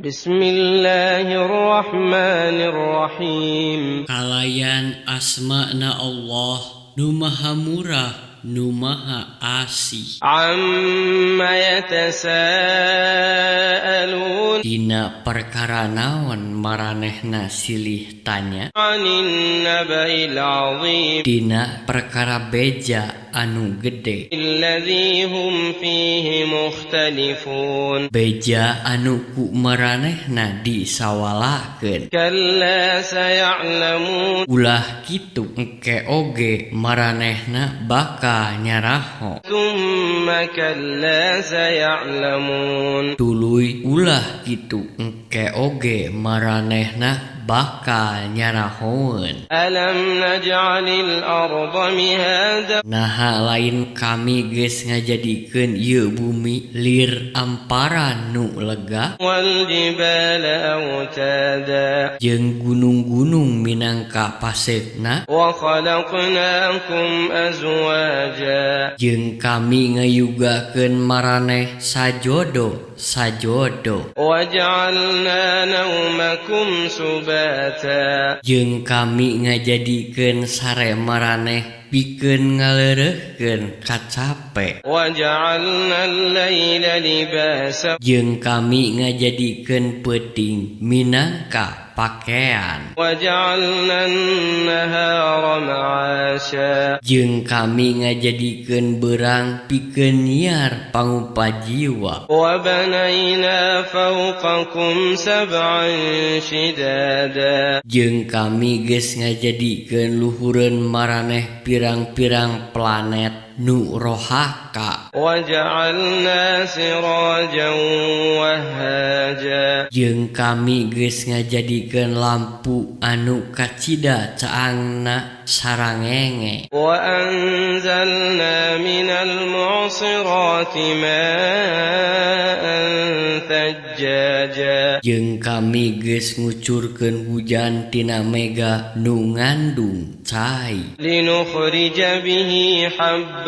Bismillahirrahmanirrahim. Kalayan asma'na Allah nu maha murah nu maha asih. Amma yatasaalun. Dina perkara naon maranehna silih tanya. 'Anin naba'il 'azim. Dina perkara beja anu gede. Alladzi hum fihi mukhtalifun. Beja anu ku maranehna disawalakeun. Kalla saya'lamun. Ulah kitu engke oge maranehna bakal nyaraho. Tsumma kalla saya'lamun. Tuluy ulah kitu engke oge maranehna bakal nyarahoeun. Alam naj'alil arda mihada. Naha lain kami geus ngajadikeun ieu bumi lir amparan nu lega Wal jibala awtada. jeung gunung-gunung minangka pasekna Wa khalaqnakum azwaja. jeung kami ngayugakeun maraneh sajodo Waja'alna naumakum subata. jeung kami ngajadikeun sare maraneh pikeun ngaleureuhkeun kacape Waja'alna al-laila libasa. jeung kami ngajadikeun peuting minangka pakaian Waja'alna an-nahara ma'asha. jeung kami ngajadikeun beurang pikeun nyiar pangupa jiwa Wa banayna fawqakum sab'an shidada. jeung kami geus ngajadikeun luhureun maraneh pirang-pirang planet nu rohaka Waja'alna sirajan wahhaja. jeung kami geus ngajadikeun lampu anu kacida caangna sarangenge Wa anzalna minal mu'sirati ma'an thajjaja. jeung kami geus ngucurkeun hujan tina mega nu ngandung cai Linukhrija bihi habban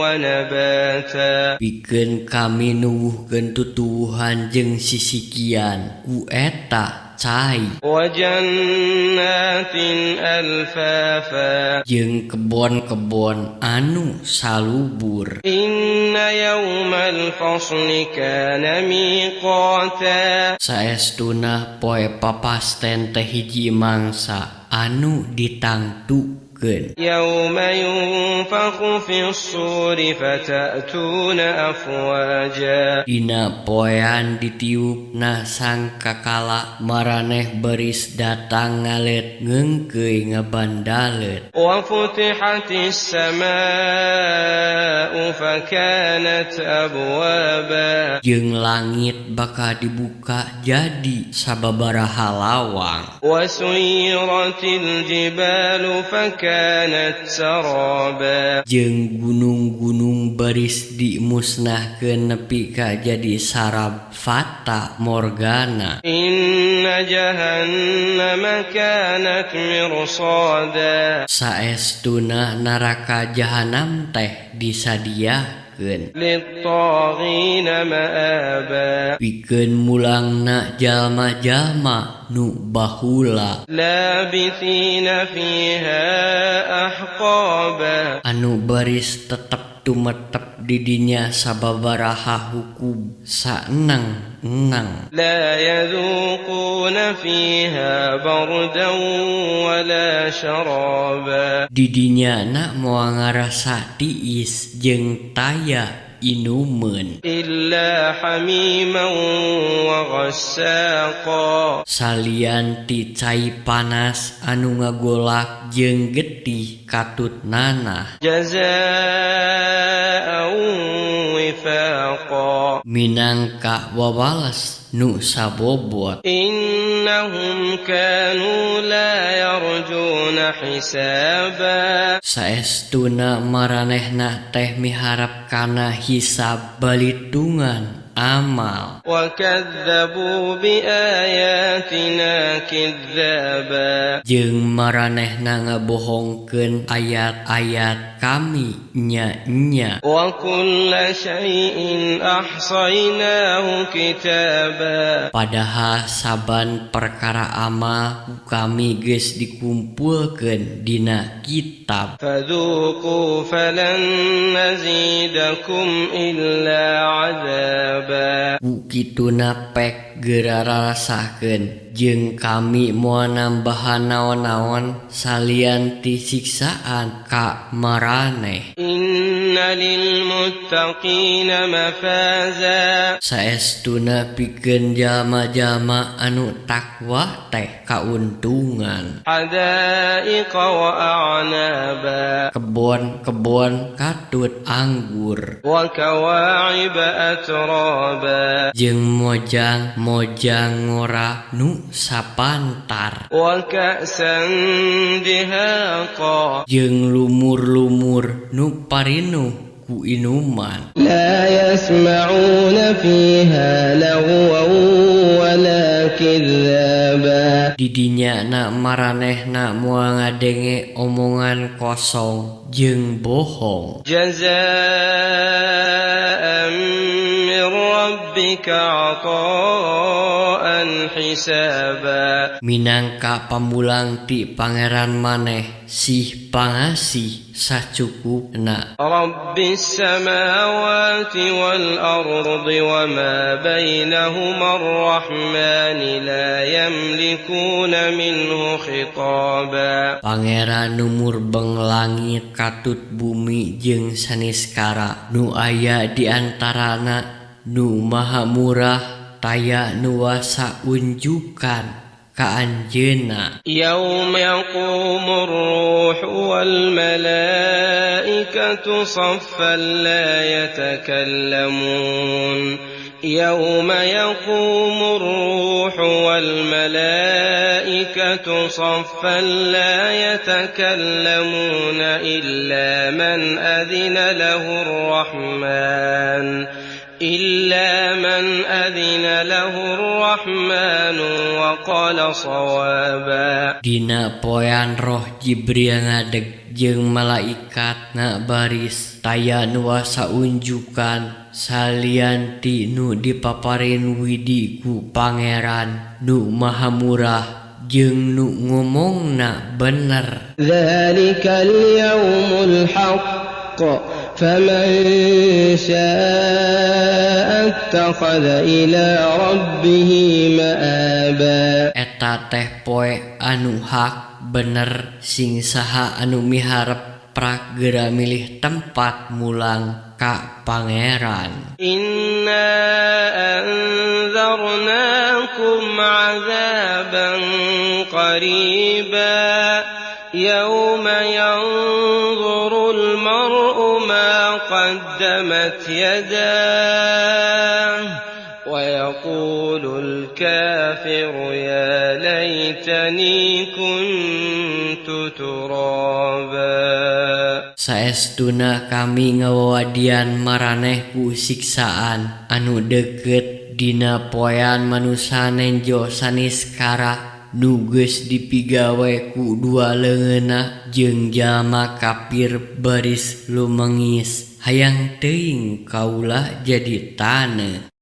wa nabata. pikeun kami nuwuhkeun tutuwuhan jeung sisikian ku eta cai Wa jannatin alfafa. jeung kebon-kebon anu salubur Inna yawmal fasli kana miqata. saestuna poe papasten teh hiji mangsa anu ditangtukeun Yawma yunfakhu fis suri fatatuna afwaja. dina poean ditiupna sangkakala maraneh beuris datang ngalet ngeungkeuy ngabandaleut Wa futihatis samaa'u fakanat abwaba. jeung langit bakal dibuka jadi sababaraha lawang Wa suyiratil jibalu fakanat saraba. jeung gunung-gunung baris dimusnahkeun nepi ka jadi sarab fata morgana Inna jahannama kanat mirsada. saestuna neraka jahanam teh disadiakeun Lit-taghina ma'aba. pikeun mulangna jalma-jalma nu baheula Labithina fiha ahqaba. anu baris tetep tumetep di dinya sababaraha hukum saenang-enang La yadhuquna fiha bardan wala sharaba. di dinya na moal ngarasa tiis jeung taya inumeun Illa hamiman wa ghassaqa. salian ti cai panas anu ngagolak jeung getih katutnana Jazaa'an wifaqa. minangka wawales nu sabobot Innahum kanu la yarjuna hisaba. saestuna maranehna teh miharap kana hisab balitungan amal Wa kadzabu bi ayati بآياتنا كذابا jeung maranehna ngabohongkeun ayat-ayat kami nya. وكل شيء أحصيناه كتابا Padahal saban perkara amal kami geus dikumpulkeun dina kitab. فذوقوا فلن نزيدكم إلا عذابا Kituna pek geura rasakeun jeung kami moal nambahan naon-naon salian ti siksaan ka maraneh. إن للمتقين مفازا Saestuna pikeun jalma-jalma anu takwa teh kauntungan. حدائق وأعنابا Kebon-kebon katut anggur وكواعب أترابا jeung mojang-mojang ngora nu sapantar وكأسا دهاقا jeung lumur-lumur nu parinuh ku inuman. لا يسمعون فيها لغوا ولا كذابا Didinya na maranehna moal ngadenge omongan kosong jeung bohong. جزاء من ربك عطاء حسابا Minangka pamulang ti pangeran maneh sih pangasih sacukupna. رب السماوات والأرض وما بينهما الرحمن لا يملكون منه خطابا Pangeran numur beng langit katut bumi jeung saniskara nu aya di antarana nu maha murah taya nu wasa unjukan ka anjeunna. يوم يقوم الروح والملائكة صفا لا يتكلمون يوم يقوم الروح والملائكة صفا لا يتكلمون إلا من أذن له الرحمن وقال صوابا Dina poean roh Jibril ngadeg jeung malaikat na baris taya nu wasa unjukan salian ti nu dipaparin widi ku pangeran nu maha murah jeung nu ngomongna bener. ذلك اليوم الحق فمن شاء اتخذ إلى ربه مآبا Eta teh poe anu hak bener sing saha anu miharep prak geura milih tempat mulang ka pangeran. إنا أنذرناكم عذابا قريبا يوم ينظر المرء ما قدمت يداه ويقول الكافر يا ليتني كنت ترابا Saestuna kami ngawadian maraneh ku siksaan anu deukeut dina poean manusa nenjo saniskara nu geus dipigawe ku dua leungeunna jeung jalma kafir baris lumengis hayang teuing kaulah jadi taneuh.